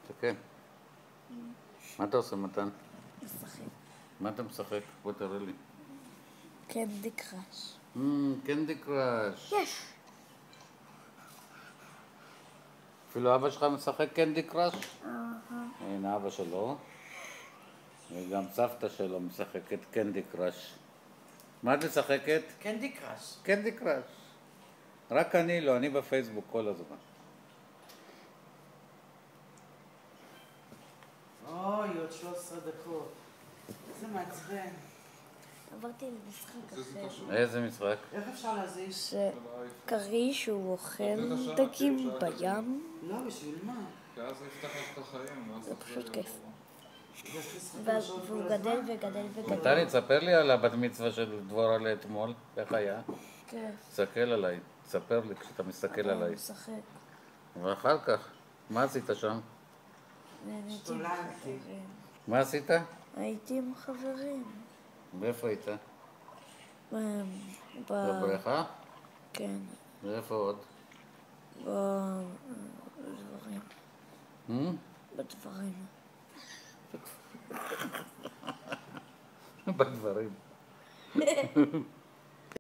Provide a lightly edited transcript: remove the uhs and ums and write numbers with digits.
תקן. מה אתה עושה, מתן? משחק. מה אתה משחק? בוא תראה לי. קנדי קראש. קנדי קראש. יש. אפילו אבא שלך משחק קנדי קראש? הנה אבא שלו. וגם סבתא שלו משחקת קנדי קראש. מה את משחקת? קנדי קראש. קנדי קראש. רק אני לא, אני בפייסבוק כל הזמן. אוי, עוד 13 דקות. איזה מעצבן. עברתי למשחק אחר. איזה משחק? איך אפשר להזיז? שכריש הוא אוכל דגים בים. לא, בשביל מה? כי אז זה יפתח לך את החיים. זה פשוט כיף. יש לי שחקן שעות כל והוא הזמן? גדל וגדל וגדל. נתני, תספר לי על הבת מצווה של דבורה לאתמול. איך היה? כיף. תסתכל עליי. תספר לי כשאתה מסתכל הוא עליי. משחק. ואחר כך, מה עשית שם? נהניתי עם השתוללתי. חברים. מה עשית? הייתי עם חברים. ואיפה היית? בבריכה? כן. ואיפה עוד? בדברים. בדברים. בדברים.